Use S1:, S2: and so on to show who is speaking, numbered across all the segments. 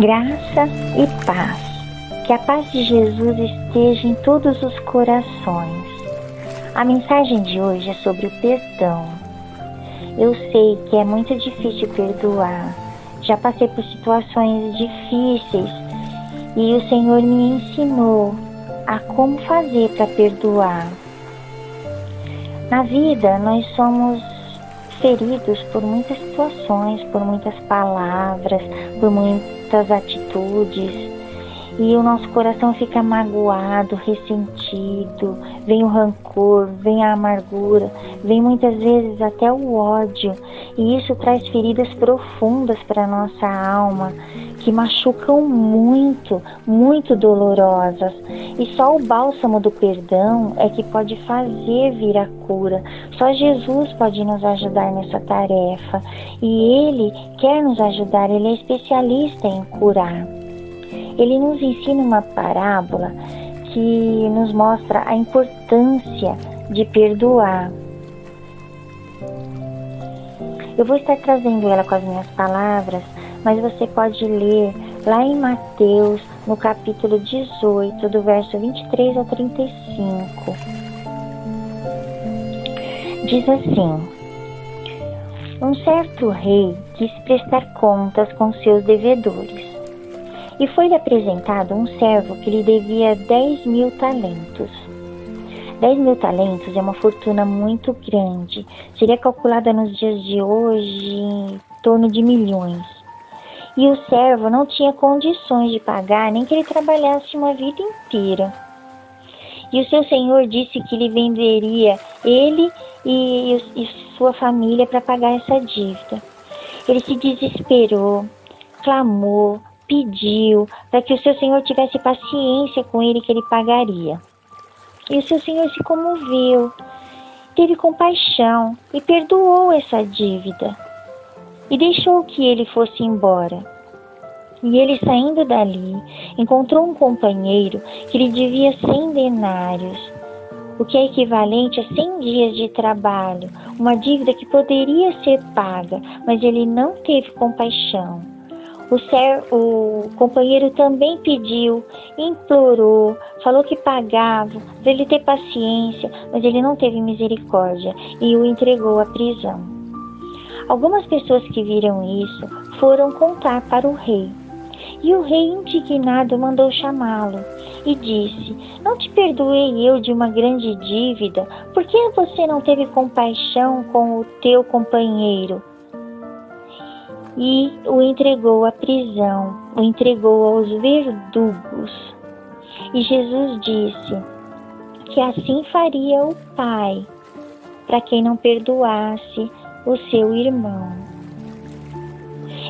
S1: Graça e paz. Que a paz de Jesus esteja em todos os corações. A mensagem de hoje é sobre o perdão. Eu sei que é muito difícil perdoar. Já passei por situações difíceis e o Senhor me ensinou a como fazer para perdoar. Na vida, nós somos feridos por muitas situações, por muitas palavras, por muitas atitudes, e o nosso coração fica magoado, ressentido, vem o rancor, vem a amargura, vem muitas vezes até o ódio, e isso traz feridas profundas para a nossa alma, que machucam muito, muito dolorosas. E só o bálsamo do perdão é que pode fazer vir a cura. Só Jesus pode nos ajudar nessa tarefa. E Ele quer nos ajudar, Ele é especialista em curar. Ele nos ensina uma parábola que nos mostra a importância de perdoar. Eu vou estar trazendo ela com as minhas palavras, mas você pode ler lá em Mateus, no capítulo 18, do verso 23 ao 35. Diz assim: um certo rei quis prestar contas com seus devedores, e foi-lhe apresentado um servo que lhe devia 10.000 talentos. 10.000 talentos é uma fortuna muito grande, seria calculada nos dias de hoje em torno de milhões. E o servo não tinha condições de pagar, nem que ele trabalhasse uma vida inteira. E o seu senhor disse que lhe venderia ele e sua família para pagar essa dívida. Ele se desesperou, clamou, pediu para que o seu senhor tivesse paciência com ele, que ele pagaria. E o seu senhor se comoveu, teve compaixão e perdoou essa dívida. E deixou que ele fosse embora. E ele, saindo dali, encontrou um companheiro que lhe devia 100 denários, o que é equivalente a 100 dias de trabalho, uma dívida que poderia ser paga, mas ele não teve compaixão. O companheiro também pediu, implorou, falou que pagava, para ele ter paciência, mas ele não teve misericórdia e o entregou à prisão. Algumas pessoas que viram isso foram contar para o rei. E o rei, indignado, mandou chamá-lo e disse: não te perdoei eu de uma grande dívida? Por que você não teve compaixão com o teu companheiro? E o entregou à prisão, o entregou aos verdugos. E Jesus disse que assim faria o Pai para quem não perdoasse o seu irmão.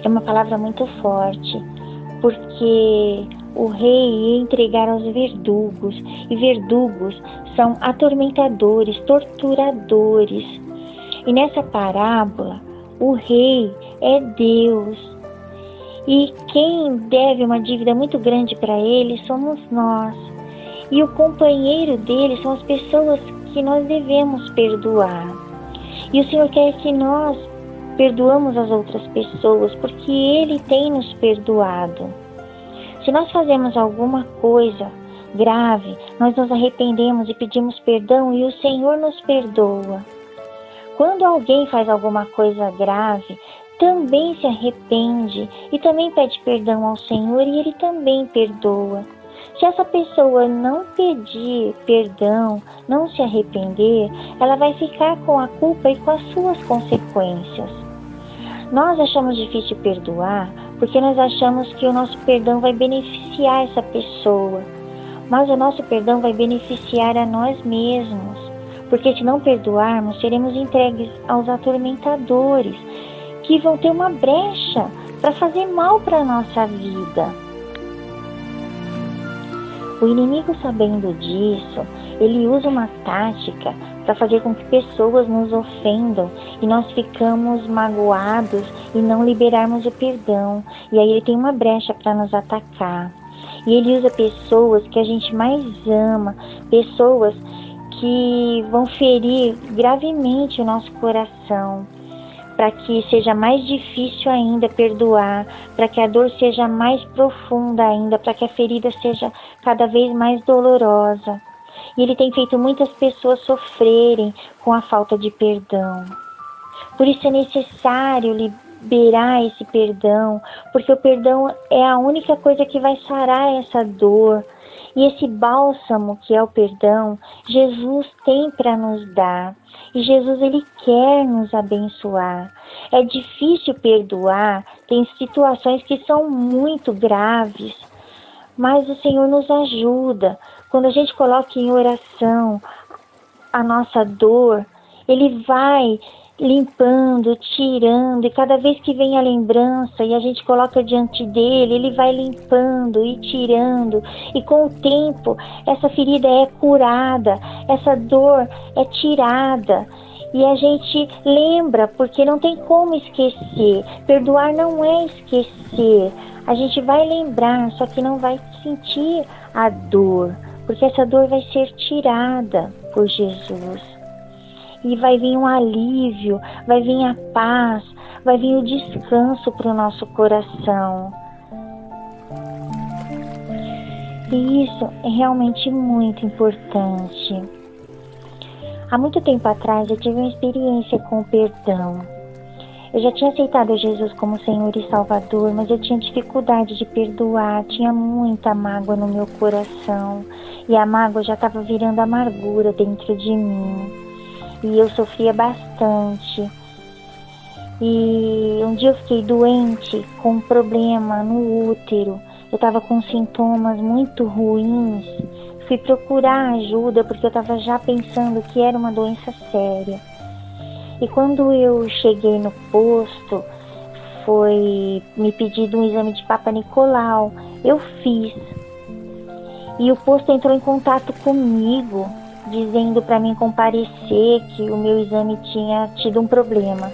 S1: É uma palavra muito forte, porque o rei ia entregar aos verdugos, e verdugos são atormentadores, torturadores. E nessa parábola, o rei é Deus, e quem deve uma dívida muito grande para ele somos nós, e o companheiro dele são as pessoas que nós devemos perdoar. E o Senhor quer que nós perdoamos as outras pessoas, porque Ele tem nos perdoado. Se nós fazemos alguma coisa grave, nós nos arrependemos e pedimos perdão e o Senhor nos perdoa. Quando alguém faz alguma coisa grave, também se arrepende e também pede perdão ao Senhor e Ele também perdoa. Se essa pessoa não pedir perdão, não se arrepender, ela vai ficar com a culpa e com as suas consequências. Nós achamos difícil perdoar porque nós achamos que o nosso perdão vai beneficiar essa pessoa. Mas o nosso perdão vai beneficiar a nós mesmos. Porque se não perdoarmos, seremos entregues aos atormentadores, que vão ter uma brecha para fazer mal para a nossa vida. O inimigo, sabendo disso, ele usa uma tática para fazer com que pessoas nos ofendam e nós ficamos magoados e não liberarmos o perdão. E aí ele tem uma brecha para nos atacar. E ele usa pessoas que a gente mais ama, pessoas que vão ferir gravemente o nosso coração. para que seja mais difícil ainda perdoar, para que a dor seja mais profunda ainda, para que a ferida seja cada vez mais dolorosa. E Ele tem feito muitas pessoas sofrerem com a falta de perdão. Por isso é necessário liberar esse perdão, porque o perdão é a única coisa que vai sarar essa dor. E esse bálsamo que é o perdão, Jesus tem para nos dar. E Jesus, Ele quer nos abençoar. É difícil perdoar, tem situações que são muito graves, mas o Senhor nos ajuda. Quando a gente coloca em oração a nossa dor, Ele vai limpando, tirando, e cada vez que vem a lembrança e a gente coloca diante dele, Ele vai limpando e tirando, e com o tempo essa ferida é curada, essa dor é tirada, e a gente lembra, porque não tem como esquecer. Perdoar não é esquecer, a gente vai lembrar, só que não vai sentir a dor, porque essa dor vai ser tirada por Jesus. E vai vir um alívio, vai vir a paz, vai vir o descanso para o nosso coração. E isso é realmente muito importante. Há muito tempo atrás eu tive uma experiência com o perdão. Eu já tinha aceitado Jesus como Senhor e Salvador, mas eu tinha dificuldade de perdoar, tinha muita mágoa no meu coração. E a mágoa já estava virando amargura dentro de mim. E eu sofria bastante. E um dia eu fiquei doente, com um problema no útero. Eu estava com sintomas muito ruins. Fui procurar ajuda porque eu estava já pensando que era uma doença séria. E quando eu cheguei no posto, foi me pedido um exame de Papa Nicolau. Eu fiz. E o posto entrou em contato comigo, dizendo para mim comparecer, que o meu exame tinha tido um problema.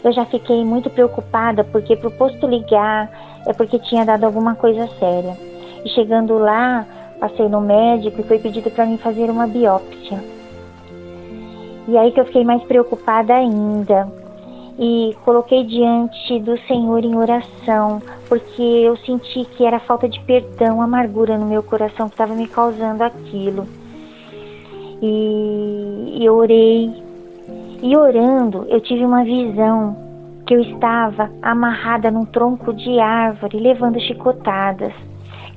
S1: Eu já fiquei muito preocupada, porque para o posto ligar é porque tinha dado alguma coisa séria. E chegando lá, passei no médico e foi pedido para mim fazer uma biópsia. E aí que eu fiquei mais preocupada ainda. E coloquei diante do Senhor em oração, porque eu senti que era falta de perdão, amargura no meu coração que estava me causando aquilo. E eu orei, e orando eu tive uma visão que eu estava amarrada num tronco de árvore, levando chicotadas.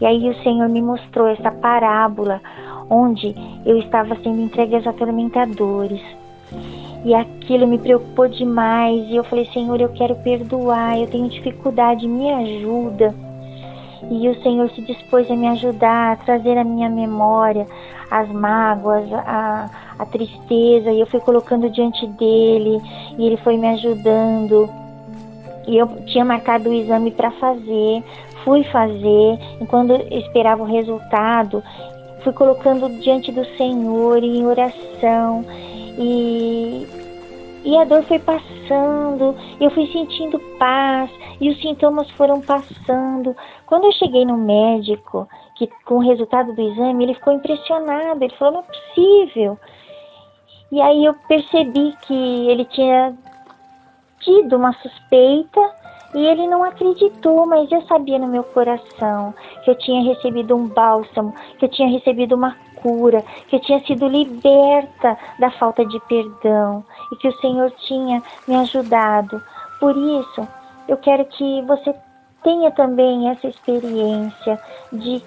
S1: E aí o Senhor me mostrou essa parábola, onde eu estava sendo entregue aos atormentadores. E aquilo me preocupou demais, e eu falei: Senhor, eu quero perdoar, eu tenho dificuldade, me ajuda. E o Senhor se dispôs a me ajudar, a trazer à minha memória as mágoas, a tristeza, e eu fui colocando diante dele, e ele foi me ajudando. E eu tinha marcado o exame para fazer, fui fazer, e quando eu esperava o resultado, fui colocando diante do Senhor em oração, e a dor foi passando, eu fui sentindo paz, e os sintomas foram passando. Quando eu cheguei no médico, que com o resultado do exame, ele ficou impressionado, ele falou: não é possível. E aí eu percebi que ele tinha tido uma suspeita, e ele não acreditou, mas eu sabia no meu coração que eu tinha recebido um bálsamo, que eu tinha recebido uma cura, que eu tinha sido liberta da falta de perdão, e que o Senhor tinha me ajudado. Por isso, eu quero que você tenha também essa experiência de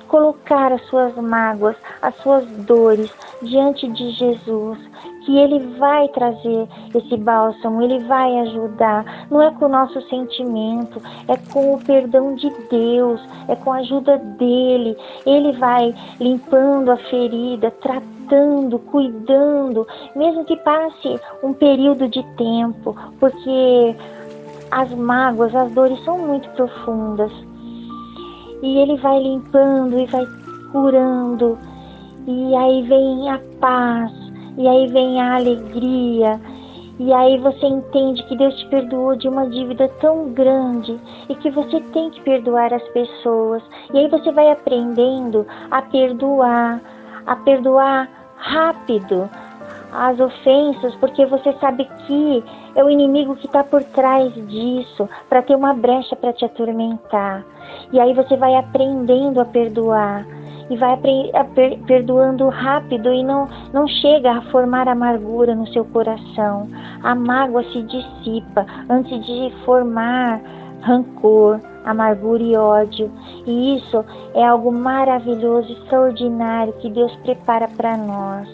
S1: colocar as suas mágoas, as suas dores diante de Jesus, que Ele vai trazer esse bálsamo, Ele vai ajudar. Não é com o nosso sentimento, é com o perdão de Deus, é com a ajuda dEle. Ele vai limpando a ferida, tratando, cuidando, mesmo que passe um período de tempo, porque as mágoas, as dores são muito profundas. E Ele vai limpando e vai curando, e aí vem a paz, e aí vem a alegria, e aí você entende que Deus te perdoou de uma dívida tão grande, e que você tem que perdoar as pessoas. E aí você vai aprendendo a perdoar rápido, as ofensas, porque você sabe que é o inimigo que está por trás disso, para ter uma brecha para te atormentar. E aí você vai aprendendo a perdoar, e vai perdoando rápido, e não chega a formar amargura no seu coração. A mágoa se dissipa antes de formar rancor, amargura e ódio. E isso é algo maravilhoso, extraordinário, que Deus prepara para nós.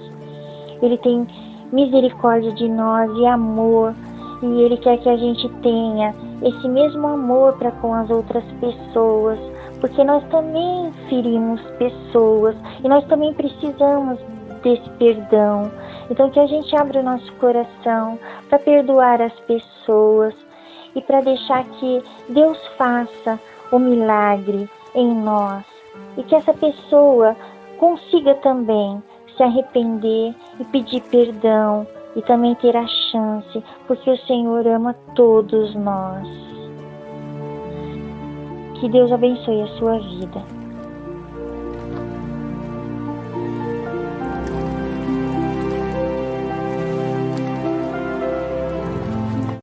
S1: Ele tem misericórdia de nós e amor, e Ele quer que a gente tenha esse mesmo amor para com as outras pessoas, porque nós também ferimos pessoas e nós também precisamos desse perdão. Então que a gente abra o nosso coração para perdoar as pessoas e para deixar que Deus faça o milagre em nós, e que essa pessoa consiga também se arrepender e pedir perdão e também ter a chance, porque o Senhor ama todos nós. Que Deus abençoe a sua vida.